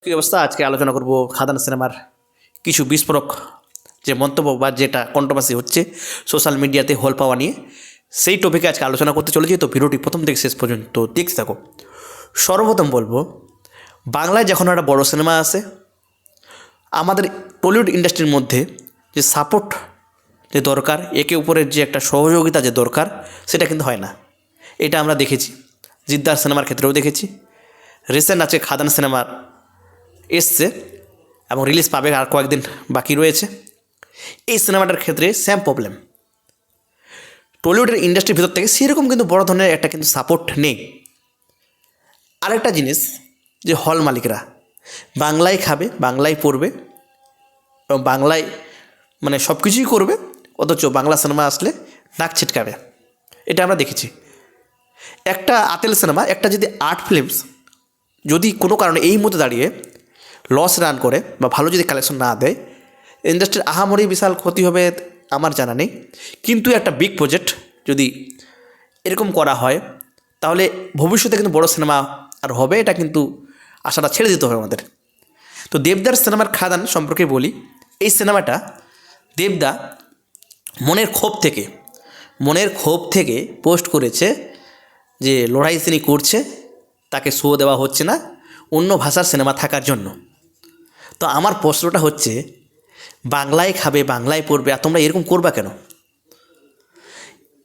কী অবস্থা? আজকে আলোচনা করব খাদান সিনেমার কিছু বিস্ফোরক যে মন্তব্য বা যেটা কন্ট্রোভার্সি হচ্ছে সোশ্যাল মিডিয়াতে হল পাওয়া নিয়ে, সেই টপিকে আজকে আলোচনা করতে চলেছি। তো ভিডিওটি প্রথম থেকে শেষ পর্যন্ত দেখতে থাকো। সর্বপ্রথম বলবো, বাংলায় যখন একটা বড় সিনেমা আসে, আমাদের টলিউড ইন্ডাস্ট্রির মধ্যে যে সাপোর্ট যে দরকার, একে উপরের যে একটা সহযোগিতা যে দরকার, সেটা কিন্তু হয় না। এটা আমরা দেখেছি, জিদ্দার সিনেমার ক্ষেত্রেও দেখেছি। রিসেন্ট আছে খাদান সিনেমার এসছে এবং রিলিজ পাবে, আর কয়েকদিন বাকি রয়েছে। এই সিনেমাটার ক্ষেত্রে সেম প্রবলেম। টলিউডের ইন্ডাস্ট্রির ভিতর থেকে সেরকম কিন্তু বড় ধরনের একটা কিন্তু সাপোর্ট নেই। আরেকটা জিনিস, যে হল মালিকরা বাংলায় খাবে, বাংলায় পড়বে এবং বাংলায় মানে সব কিছুই করবে, অথচ বাংলা সিনেমা আসলে নাক ছিটকাবে। এটা আমরা দেখেছি। একটা আতেল সিনেমা, একটা যদি আর্ট ফিল্মস যদি কোনো কারণে এই মুহূর্তে দাঁড়িয়ে লস রান করে বা ভালো যদি কালেকশন না দেয়, ইন্ডাস্ট্রির আহামরি বিশাল ক্ষতি হবে আমার জানা নেই। কিন্তু একটা বিগ প্রজেক্ট যদি এরকম করা হয়, তাহলে ভবিষ্যতে কিন্তু বড় সিনেমা আর হবে, এটা কিন্তু আশাটা ছেড়ে দিতে হবে আমাদের। তো দেবদার সিনেমার খাদান সম্পর্কে বলি। এই সিনেমাটা দেবদা মনের ক্ষোভ থেকে পোস্ট করেছে যে লড়াই তিনি করছে, তাকে শো দেওয়া হচ্ছে না অন্য ভাষার সিনেমা থাকার জন্য। তো আমার প্রশ্নটা হচ্ছে, বাংলায় খাবে, বাংলায় পড়বে, আর তোমরা এরকম করবা কেন?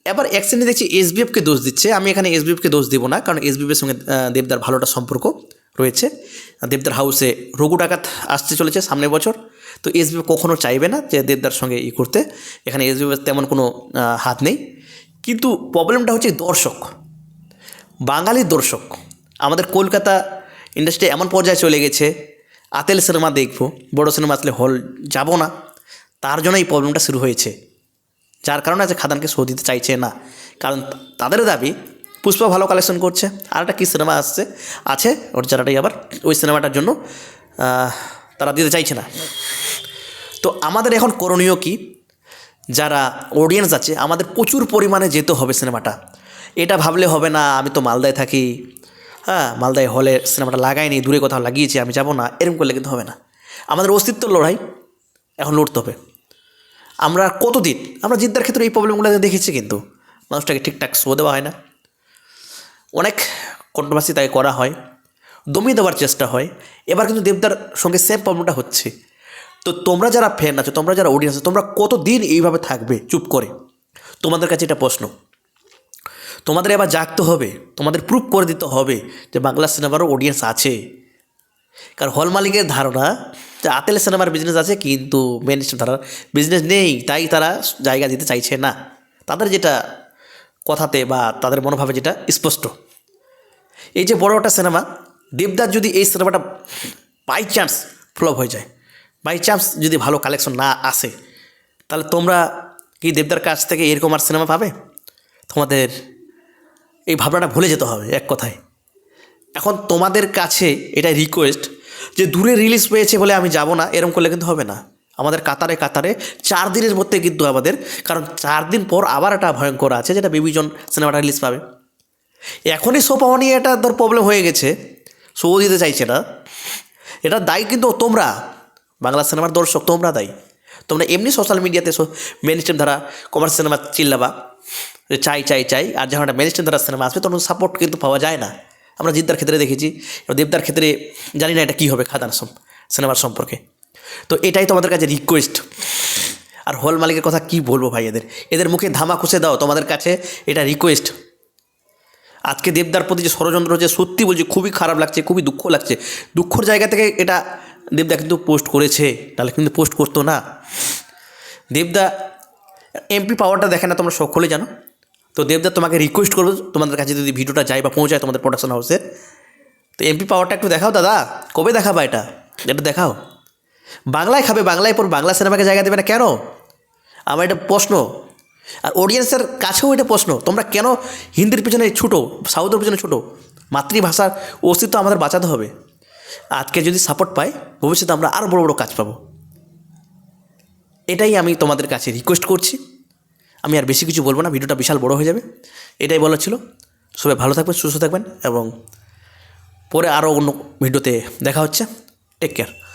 এবার এক শ্রেণী দেখছি এসবিএফকে দোষ দিচ্ছে। আমি এখানে এসবিএফকে দোষ দিব না, কারণ এসবিএফের সঙ্গে দেবদার ভালোটা সম্পর্ক রয়েছে। দেবদার হাউসে রঘু ডাকাত আসতে চলেছে সামনের বছর। তো এসবিএফ কখনও চাইবে না যে দেবদার সঙ্গে করতে। এখানে এসবিএফের তেমন কোনো হাত নেই। কিন্তু প্রবলেমটা হচ্ছে দর্শক, বাঙালির দর্শক। আমাদের কলকাতা ইন্ডাস্ট্রি এমন পর্যায়ে চলে গেছে, আতেল সিনেমা দেখবো, বড় সিনেমা আসলে হল যাব না। তার জন্য এই প্রবলেমটা শুরু হয়েছে, যার কারণে আজ খাদানকে শো দিতে চাইছে না। কারণ তাদের দাবি পুষ্পা ভালো কালেকশন করছে, আর একটা কী সিনেমা আছে ওর যারাটাই, আবার ওই সিনেমাটার জন্য তারা দিতে চাইছে না। তো আমাদের এখন করণীয় কি? যারা অডিয়েন্স আছে, আমাদের প্রচুর পরিমাণে যেতে হবে সিনেমাটা। এটা ভাবলে হবে না আমি তো মালদায় থাকি, মালদায় হলে সিনেমাটা লাগাইনি, দূরে কোথাও লাগিয়েছি, আমি যাব না, এরকম করলে কিন্তু হবে না। আমাদের অস্তিত্বের লড়াই এখন লড়তে হবে। আমরা কতদিন, আমরা জিদ্দার ক্ষেত্রে এই প্রবলেমগুলো দেখেছি, কিন্তু মানুষটাকে ঠিকঠাক শো দেওয়া হয় না। অনেক কন্ট্রোভার্সি তাই করা হয়, দমিয়ে দেওয়ার চেষ্টা হয়। এবার কিন্তু দেবদার সঙ্গে সেম প্রবলেমটা হচ্ছে। তো তোমরা যারা ফ্যান আছো, তোমরা যারা অডিয়েন্স আছো, তোমরা কতদিন এইভাবে থাকবে চুপ করে? তোমাদের কাছে এটা প্রশ্ন। তোমাদের এবার জাগতে হবে, তোমাদের প্রুভ করে দিতে হবে যে বাংলা সিনেমারও অডিয়েন্স আছে। কারণ হল মালিকের ধারণা যে আতেল সিনেমার বিজনেস আছে, কিন্তু মেন স্ট্রিম ধারার বিজনেস নেই, তাই তারা জায়গা দিতে চাইছে না। তাদের যেটা কথাতে বা তাদের মনোভাবে যেটা স্পষ্ট। এই যে বড় একটা সিনেমা, দেবদার যদি এই সিনেমাটা বাই চান্স ফ্লপ হয়ে যায়, বাই চান্স যদি ভালো কালেকশন না আসে, তাহলে তোমরা কি দেবদার কাছ থেকে এরকম আর সিনেমা পাবে? তোমাদের এই ভাবনাটা ভুলে যেতে হবে এক কথায়। এখন তোমাদের কাছে এটা রিকোয়েস্ট যে দূরে রিলিজ পেয়েছে বলে আমি যাব না, এরকম করলে কিন্তু হবে না। আমাদের কাতারে 4 দিনের মধ্যে কিন্তু আমাদের, কারণ 4 দিন পর আবার একটা ভয়ঙ্কর আছে, যেটা বেবিজন সিনেমাটা রিলিজ পাবে। এখনই শো পাওয়া নিয়ে এটা ধর প্রবলেম হয়ে গেছে, শো দিতে চাইছে না। এটা দায়ী কিন্তু তোমরা, বাংলা সিনেমার দর্শক তোমরা দায়ী। তোমরা এমনি সোশ্যাল মিডিয়াতে মেন স্ট্রিম ধারা কমার্স সিনেমা চিল্লাবা যে চাই, আর যখন একটা মেন স্ট্রিম ধারা সিনেমা আসবে তখন সাপোর্ট কিন্তু পাওয়া যায় না। আমরা জিদ্দার ক্ষেত্রে দেখেছি, দেবদার ক্ষেত্রে জানি না এটা কী হবে খাদান সিনেমার সম্পর্কে। তো এটাই তোমাদের কাছে রিকোয়েস্ট। আর হল মালিকের কথা কি বলবো ভাই, এদের মুখে ধামা খুঁজে দাও, তোমাদের কাছে এটা রিকোয়েস্ট। আজকে দেবদার প্রতি যে ষড়যন্ত্র হচ্ছে, সত্যি বলছি খুবই খারাপ লাগছে, খুবই দুঃখ লাগছে। দুঃখর জায়গা থেকে এটা দেবদা কিন্তু পোস্ট করেছে, তাহলে কিন্তু পোস্ট করতো না। দেবদা এমপি পাওয়ারটা দেখে না, তোমরা সকলে জানো। তো দেবদা তোমাকে রিকোয়েস্ট করবো, তোমাদের কাছে যদি ভিডিওটা যায় বা পৌঁছায় তোমাদের প্রোডাকশন হাউসে, তো এমপি পাওয়ারটা একটু দেখাও দাদা। কবে দেখাবা এটা দেখাও। বাংলায় খাবে, বাংলায় পর বাংলা সিনেমাকে জায়গা দেবে না কেন? আমার এটা প্রশ্ন। আর অডিয়েন্সের কাছেও এটা প্রশ্ন, তোমরা কেন হিন্দির পিছনে ছুটো, সাউথের পিছনে ছুটো? মাতৃভাষার অস্তিত্ব আমাদের বাঁচাতে হবে। আজকে যদি সাপোর্ট পাই, ভবিষ্যতে আমরা আরও বড় বড় কাজ পাবো। এটাই আমি তোমাদের কাছে রিকোয়েস্ট করছি। আমি আর বেশি কিছু বলবো না, ভিডিওটা বিশাল বড় হয়ে যাবে। এটাই বলার ছিল। সবাই ভালো থাকবেন, সুস্থ থাকবেন, এবং পরে আরও অন্য ভিডিওতে দেখা হচ্ছে। Take care.